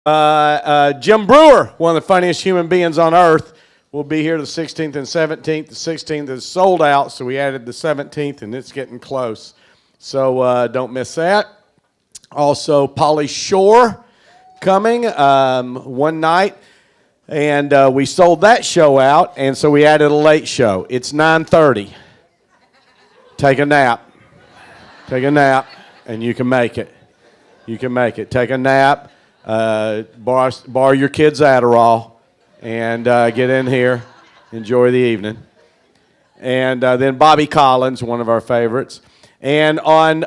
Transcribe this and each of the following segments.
Jim Brewer, one of the funniest human beings on earth, will be here the 16th and 17th. The 16th is sold out, so we added the 17th, and it's getting close. So don't miss that. Also, Pauly Shore coming one night, and we sold that show out, and so we added a late show. It's 9:30. Take a nap. Take a nap, and you can make it. You can make it. Take a nap. Borrow your kids' Adderall and get in here, enjoy the evening. And then Bobby Collins, one of our favorites. And on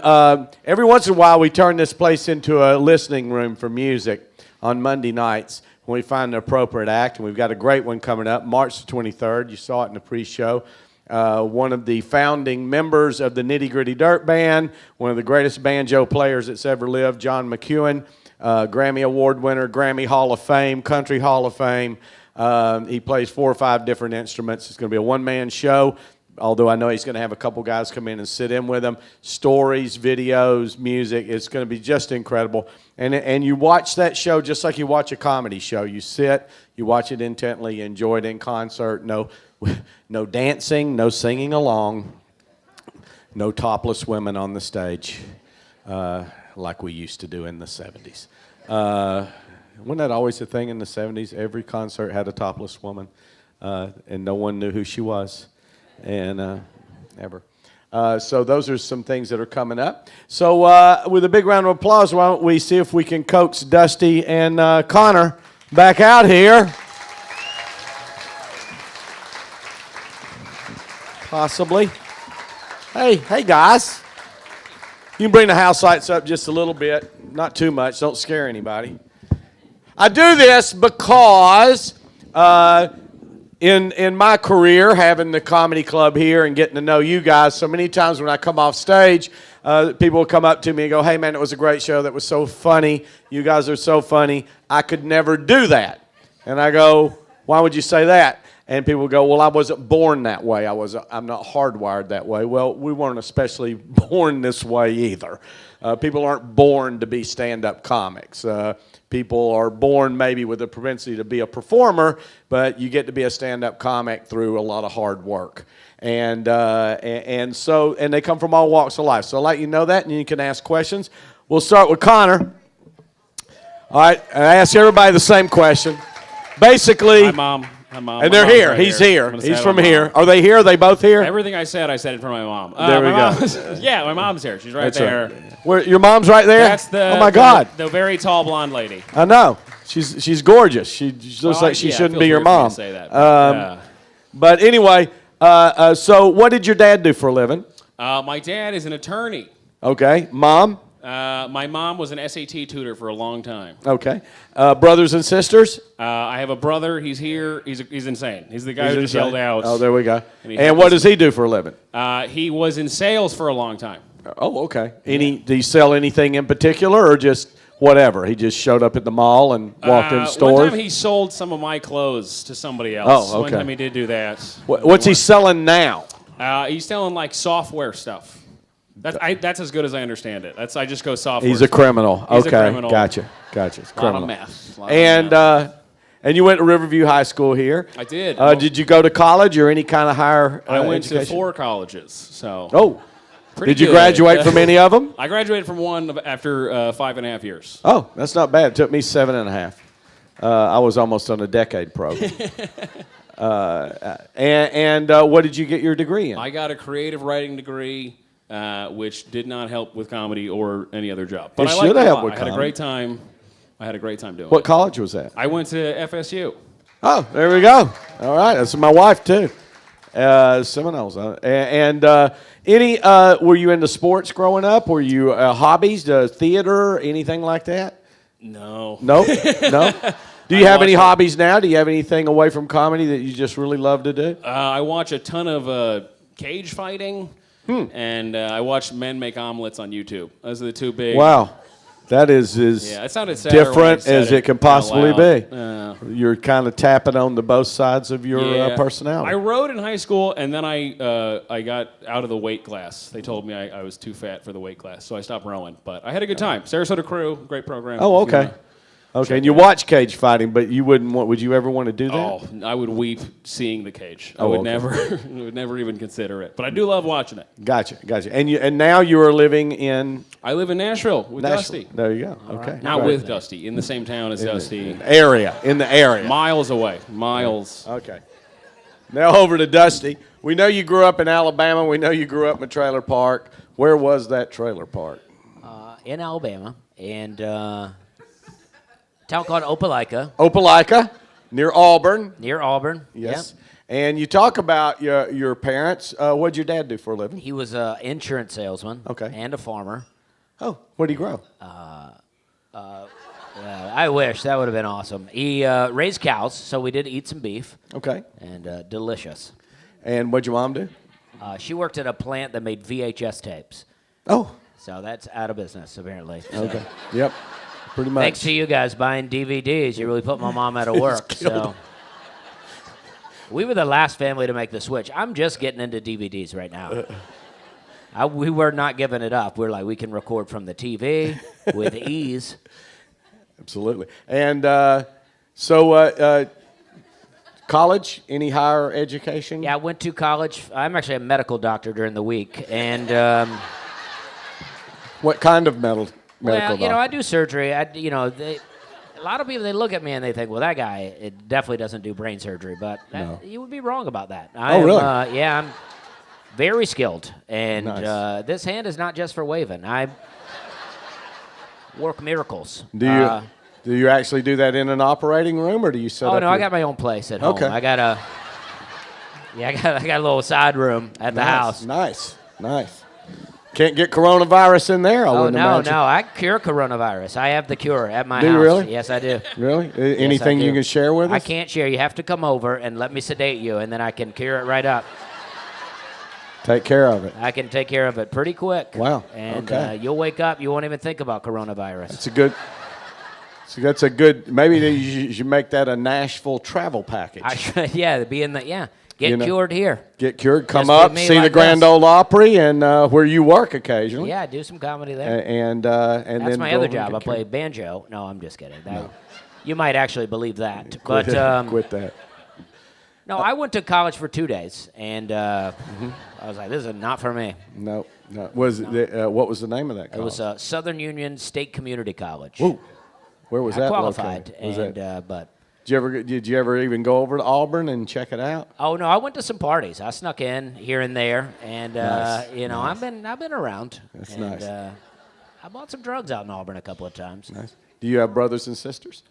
every once in a while, we turn this place into a listening room for music on Monday nights when we find an appropriate act. And we've got a great one coming up, March the 23rd. You saw it in the pre-show. One of the founding members of the Nitty Gritty Dirt Band, one of the greatest banjo players that's ever lived, John McEwen. Grammy Award winner, Grammy Hall of Fame, Country Hall of Fame. He plays 4 or 5 different instruments. It's going to be a one-man show, although I know he's going to have a couple guys come in and sit in with him. Stories, videos, music. It's going to be just incredible. And you watch that show just like you watch a comedy show. You sit, you watch it intently, you enjoy it in concert. No dancing, no singing along, no topless women on the stage. Like we used to do in the 70s. Wasn't that always the thing in the 70s? Every concert had a topless woman, and no one knew who she was, and ever. So those are some things that are coming up. So with a big round of applause, why don't we see if we can coax Dusty and Connor back out here. Possibly. Hey guys. You can bring the house lights up just a little bit, not too much, don't scare anybody. I do this because in my career, having the comedy club here and getting to know you guys, so many times when I come off stage, people will come up to me and go, hey man, it was a great show, that was so funny, you guys are so funny, I could never do that. And I go, why would you say that? And people go, well, I wasn't born that way. I'm not hardwired that way. Well, we weren't especially born this way either. People aren't born to be stand-up comics. People are born maybe with a propensity to be a performer, but you get to be a stand-up comic through a lot of hard work. And they come from all walks of life. So I'll let you know that, and you can ask questions. We'll start with Connor. All right, I ask everybody the same question. Basically... Hi, Mom. And they're here. Right He's here. He's from here. Are they here? Are they both here? Everything I said in front of my mom. There we go. Yeah, my mom's here. She's right there. Right. Where, your mom's right there? That's oh, my God. The very tall blonde lady. I know. She's gorgeous. She looks like she shouldn't be your mom. Say that. But anyway, so what did your dad do for a living? My dad is an attorney. Okay. Mom? My mom was an SAT tutor for a long time. Okay. Brothers and sisters? I have a brother. He's here. He's insane. He's the guy who just yelled out. Oh, there we go. And what does he do for a living? He was in sales for a long time. Oh, okay. Did he sell anything in particular or just whatever? He just showed up at the mall and walked in stores? One time he sold some of my clothes to somebody else. Oh, okay. One time he did do that. What's he selling now? He's selling like software stuff. That's as good as I understand it. I just go software. He's a criminal. He's okay, a criminal. Gotcha. It's a lot of meth. And you went to Riverview High School here. I did. Did you go to college or any kind of higher I went education? to 4 colleges. So. Oh. Did you good. graduate from any of them? I graduated from one after 5.5 years. Oh, that's not bad. It took me 7.5. I was almost on a decade program. What did you get your degree in? I got a creative writing degree. Which did not help with comedy or any other job. But it should have helped with comedy. comedy. I had a great time doing it. What college was that? I went to FSU. Oh, there we go. All right, that's my wife too. Seminoles. Were you into sports growing up? Were you hobbies, theater, anything like that? No. Nope. No. Do you have any hobbies now? Do you have anything away from comedy that you just really love to do? I watch a ton of cage fighting. And I watch men make omelets on YouTube. Those are the 2 big. Wow. That is it sounded different as it can possibly be. Yeah. You're kind of tapping on the both sides of your personality. I rode in high school, and then I got out of the weight class. They told me I was too fat for the weight class, so I stopped rowing. But I had a good time. Sarasota Crew, great program. Oh, okay. Okay, and you watch cage fighting, but you wouldn't want. Would you ever want to do that? Oh, I would weep seeing the cage. I Oh, would okay. never, I would never even consider it. But I do love watching it. Gotcha. And now you are living in I live in Nashville with Nashville. Dusty. There you go. Okay. Not Right. with Dusty, in the same town as Dusty. In the area. Miles away. Miles. Okay. Now over to Dusty. We know you grew up in Alabama. We know you grew up in a trailer park. Where was that trailer park? In Alabama, and a town called Opelika, Opelika, near Auburn. near Auburn. Yes. Yep. And you talk about your parents. What'd your dad do for a living? He was an insurance salesman. Okay. And a farmer. Oh, what'd he grow? I wish that would have been awesome. He raised cows, so we did eat some beef, Okay. and delicious. And what'd your mom do? She worked at a plant that made VHS tapes, Oh, so that's out of business apparently. So, okay. Yep. Pretty much. thanks to you guys buying DVDs, you really put my mom out of work. So we were the last family to make the switch. I'm just getting into DVDs right now. We were not giving it up. We're like, we can record from the TV with ease. Absolutely. And college, any higher education? Yeah, I went to college. I'm actually a medical doctor during the week, and What kind of medical well, doctor? I do surgery. A lot of people, they look at me and they think, well, that guy, it definitely doesn't do brain surgery, but you would be wrong about that. Really? Yeah, I'm very skilled, and Nice. this hand is not just for waving. I work miracles. Do you actually do that in an operating room, or do you set up? Oh no, I your- got my own place at home. Okay. I got a little side room at the house. Nice. Can't get coronavirus in there. I Oh wouldn't no, imagine. no, I cure coronavirus. I have the cure at my Do you house. really? Yes, I do. Really? Anything do. you can share with us? I can't share. You have to come over and let me sedate you, and then I can cure it right up. Take care of it. I can take care of it pretty quick. Wow, And okay. you'll wake up, you won't even think about coronavirus. It's a good. So that's a good. Maybe you should make that a Nashville travel package. I should, yeah, be in the get You know, cured here. Get cured, come Just up, with me see the like Grand this. Ole Opry, and where you work occasionally. Yeah, do some comedy there. And That's then my go other over and job. get I play cured. banjo. No, I'm just kidding. You might actually believe that. Quit, But quit that. no, I went to college for 2 days, and Mm-hmm. I was like, this is not for me. No. Was it, what was the name of that It was college? Southern Union State Community College. Ooh. Where was I that qualified, located? Was and that, but did you ever even go over to Auburn and check it out? oh no, I went to some parties. I snuck in here and there, and Nice, I've been around. That's and, nice. I bought some drugs out in Auburn a couple of times. Nice. Do you have brothers and sisters?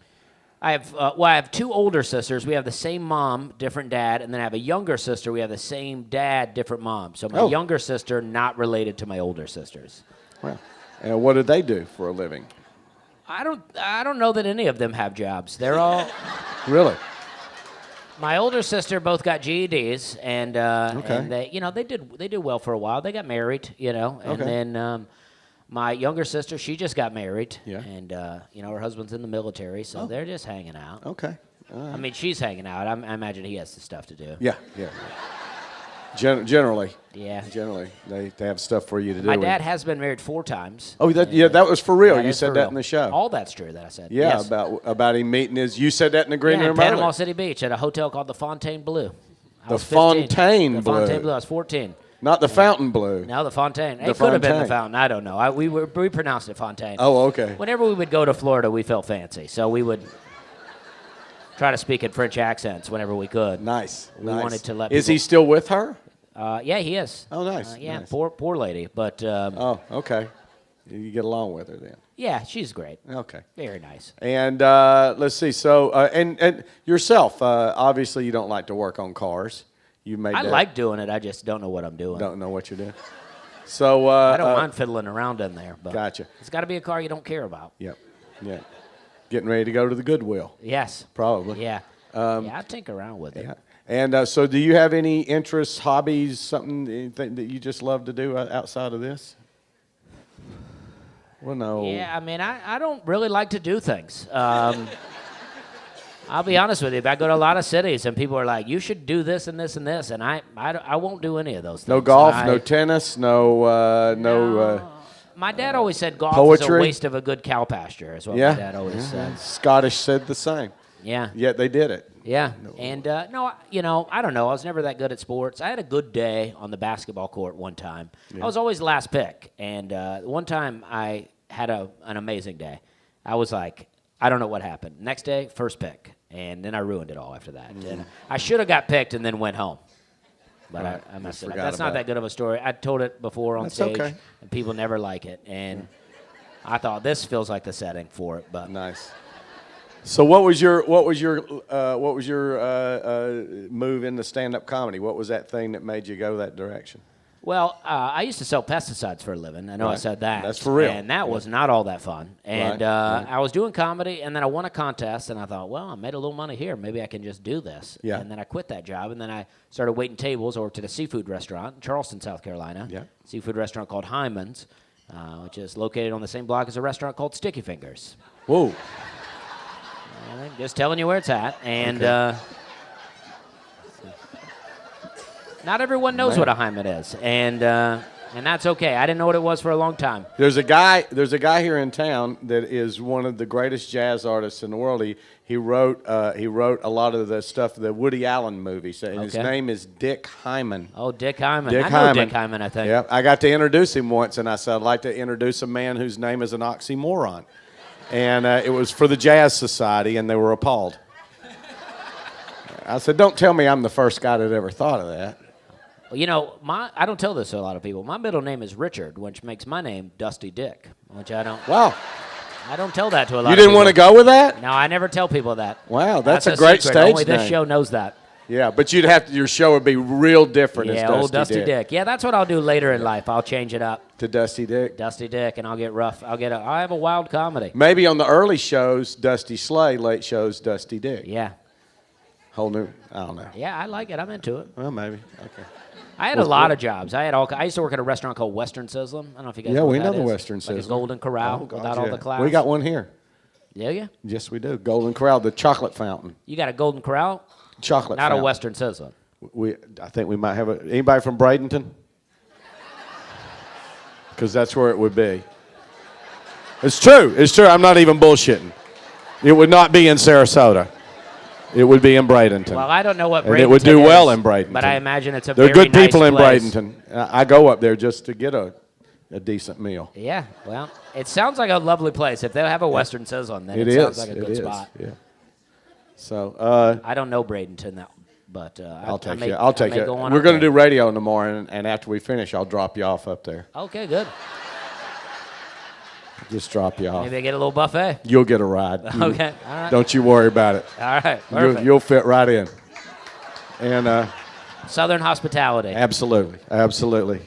I have two older sisters. We have the same mom, different dad, and then I have a younger sister. We have the same dad, different mom. So my Oh. younger sister not related to my older sisters. Well, and what do they do for a living? I don't know that any of them have jobs. They're all Really? my older sister both got GEDs, and Okay. and they did well for a while. They got married, and Okay. then my younger sister, she just got married, Yeah. and her husband's in the military, so they're just hanging out. Okay. I mean, she's hanging out. I imagine he has the stuff to do. Yeah. Generally, Yeah. they have stuff for you to do. My dad has been married 4 times. Oh, that was for real. That You is said for that real. in the show. All that's true that I said. Yeah, Yes. about him meeting his. You said that in the green Yeah, in room Panama earlier. City Beach at a hotel called the Fontaine Blue. I The was 15. Fontaine The Blue. Fontaine Blue. I was 14. Not the Fountain Blue. No, the Fontaine. The It could have been the Fontaine. Fountain. I don't know. We pronounced it Fontaine. Oh, okay. Whenever we would go to Florida, we felt fancy, so we would try to speak in French accents whenever we could. Nice. We wanted to let Is people- he still with her? Yeah, he is. Oh, nice. Yeah, nice. poor lady, but Oh, okay. You get along with her then. yeah, she's great. Okay. Very nice. And let's see. So, and yourself, obviously, you don't like to work on cars. You made I that. like doing it. I just don't know what I'm doing. Don't know what you're doing. So I don't mind fiddling around in there, but Gotcha. it's got to be a car you don't care about. Yep. Yeah. Getting ready to go to the Goodwill, Yes. probably. Yeah. Yeah, I tinker around with it. Yeah. And so, do you have any interests, hobbies, anything that you just love to do outside of this? Well, no. Yeah, I mean, I don't really like to do things. I'll be honest with you. If I go to a lot of cities and people are like, you should do this and this and this, and I won't do any of those things. No golf, no tennis, no My dad always said golf is a Poetry. waste of a good cow pasture, is what Yeah. my dad always said. Scottish said the same. Yeah. Yet they did it. Yeah. And, no, I don't know. I was never that good at sports. I had a good day on the basketball court one time. I was always last pick. And one time I had an amazing day. I was like, I don't know what happened. Next day, first pick. And then I ruined it all after that. And I should have got picked and then went home. But I messed it up. That's not that good of a story. I told it before on stage, okay. and people never like it. And I thought this feels like the setting for it. But Nice. So what was your move into stand-up comedy? What was that thing that made you go that direction? well, I used to sell pesticides for a living. I know I Right. said that. That's for real. And that was not all that fun. And Right. I was doing comedy, and then I won a contest, and I thought, well, I made a little money here. Maybe I can just do this. Yeah. And then I quit that job, and then I started waiting tables. I worked at a seafood restaurant in Charleston, South Carolina. Yeah. Seafood restaurant called Hyman's, which is located on the same block as a restaurant called Sticky Fingers. Whoa. I'm just telling you where it's at. And not everyone knows what a hymen is, and that's okay. I didn't know what it was for a long time. There's a guy here in town that is one of the greatest jazz artists in the world. He wrote a lot of the stuff, the Woody Allen movies, and his Okay. name is Dick Hyman. Oh, Dick Hyman. Dick I know Hyman. Dick Hyman, I think. Yeah, I got to introduce him once, and I said I'd like to introduce a man whose name is an oxymoron, and it was for the Jazz Society, and they were appalled. I said, "Don't tell me I'm the first guy that ever thought of that." Well, you know, I don't tell this to a lot of people. My middle name is Richard, which makes my name Dusty Dick, which I don't tell that to a lot of people. You didn't want to go with that? No, I never tell people that. Wow, that's a great secret. stage Only this name. show knows that. Yeah, but your show would be real different Yeah, as old Dusty Dick. Yeah, that's what I'll do later in life. I'll change it up. To Dusty Dick. Dusty Dick, and I'll get rough. I'll have a wild comedy. Maybe on the early shows, Dusty Slay, late shows, Dusty Dick. Yeah. Whole new, I don't know. Yeah, I like it. I'm into it. Well, maybe. Okay. I had a lot of jobs. I used to work at a restaurant called Western Sizzlin'. I don't know if you guys Yeah, know what we that know the is. Western Like a Sizzlin'. Golden Corral Oh, God, without all yeah. the clouds. We got one here. Yeah, yeah. Yes, we do. Golden Corral, the chocolate fountain. You got a Golden Corral, Chocolate not fountain. a Western Sizzlin'. I think we might have anybody from Bradenton? Because that's where it would be. It's true. It's true. I'm not even bullshitting. It would not be in Sarasota. It would be in Bradenton. Well, I don't know what Bradenton And it would do is, well in Bradenton. but I imagine it's a There are very good people nice in place. Bradenton. I go up there just to get a decent meal. Yeah, well, it sounds like a lovely place. If they have a Western Sizzlin', then It it, sounds is. like a It good is. spot. Yeah. So I don't know Bradenton, but I'll take may, you. I'll take I may you. go on We're up going to there. do radio in the morning, and after we finish, I'll drop you off up there. Okay, good. Just drop you off. Maybe I get a little buffet. You'll get a ride. Okay, all right. Don't you worry about it. All right, perfect. You'll fit right in. And Southern hospitality. absolutely, absolutely.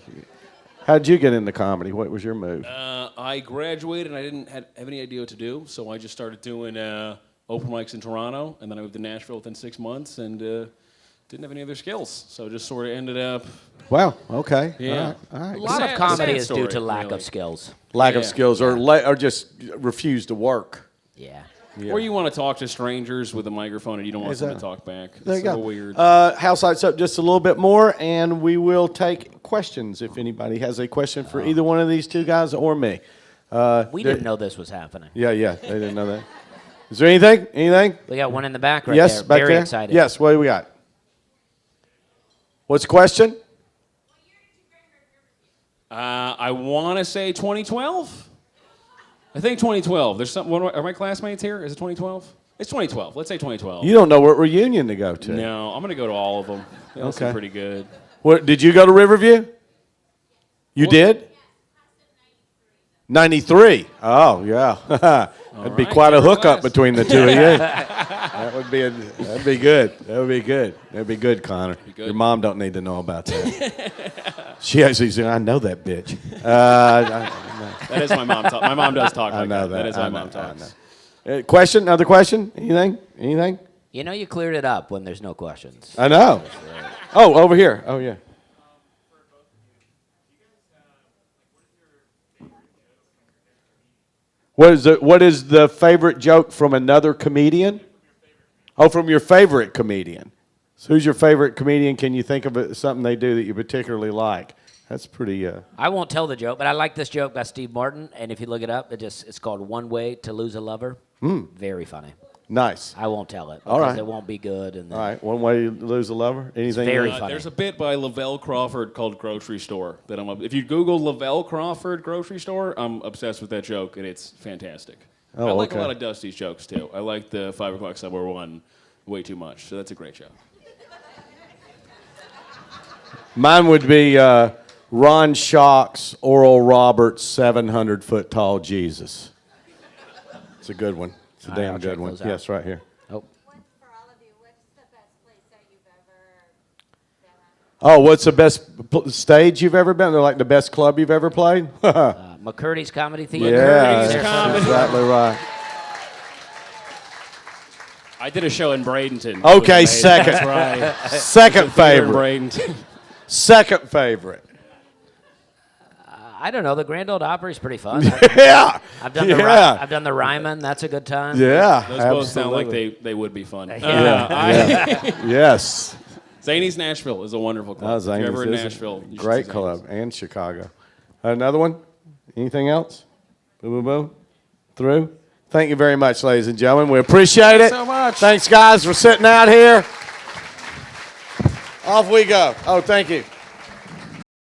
How did you get into comedy? What was your move? I graduated and I didn't have any idea what to do, so I just started doing open mics in Toronto, and then I moved to Nashville within 6 months, and didn't have any other skills, so just sort of ended up. Wow. Okay. Yeah. All right. A lot Sad- of comedy sad is due story, to lack really. of skills. Lack of Yeah. skills, or or just refuse to work. Yeah. Yeah. Or you want to talk to strangers with a microphone and you don't want them to Exactly. talk back. It's There you so go. weird. House lights up just a little bit more, and we will take questions if anybody has a question for either one of these two guys or me. We didn't know this was happening. Yeah, they didn't know that. Is there anything? Anything? We got one in the back right Yes, there. back Very there. excited. Yes. What do we got? What's the question? I want to say 2012. I think 2012. There's some. Are my classmates here? Is it 2012? It's 2012. Let's say 2012. You don't know what reunion to go to. No, I'm going to go to all of them. They all seem Okay. pretty good. What, did you go to Riverview? You did? 93. Oh, yeah. That'd be right, quite a favorite hookup class. between the two of you. That'd be good. That'd be good, Connor. good. Your mom don't need to know about that. She actually said, I know that bitch. I That is my mom. My mom does talk like know that. That is how I my mom know, I talks. know. Question? Another question? Anything? You know you cleared it up when there's no questions. I know. Oh, over here. Oh, yeah. What is the favorite joke from another comedian? Oh, from your favorite comedian. So who's your favorite comedian? Can you think of something they do that you particularly like? That's pretty. I won't tell the joke, but I like this joke by Steve Martin. And if you look it up, it's called "One Way to Lose a Lover." Very funny. Nice. I won't tell it All because right. it won't be good. And then All right. One way to lose a lover. Anything? very else? funny. There's a bit by Lavelle Crawford called Grocery Store that if you Google Lavelle Crawford Grocery Store, I'm obsessed with that joke, and it's fantastic. Oh, I like okay. a lot of Dusty's jokes, too. I like the 5 o'clock somewhere one way too much, so that's a great joke. Mine would be Ron Schock's Oral Roberts 700-foot tall Jesus. It's a good one. It's a All right, damn I'll good check one. those out. Yes, right here. Oh, One for all of you. What's the best place that you've ever been at? Oh, what's the best stage you've ever been? They're like the best club you've ever played? McCurdy's Comedy Theater. Yeah, McCurdy's that's Comedy. exactly right. I did a show in Bradenton. Okay, It was amazing. second. That's right. Second Theater in favorite. Bradenton. Second favorite. I don't know. The Grand Ole Opry's pretty fun. Yeah. I've done the Yeah. I've done the Ryman. That's a good time. Yeah. Those both sound like absolutely. they would be fun. Yes. Zany's Nashville is a wonderful club. Oh, If you're Zany's ever in is a Nashville, you should great see club. Zany's. And Chicago. Another one? Anything else? Boom, boom, boom. Through? Thank you very much, ladies and gentlemen. We appreciate it. so much. Thanks, guys, for sitting out here. Off we go. Oh, thank you.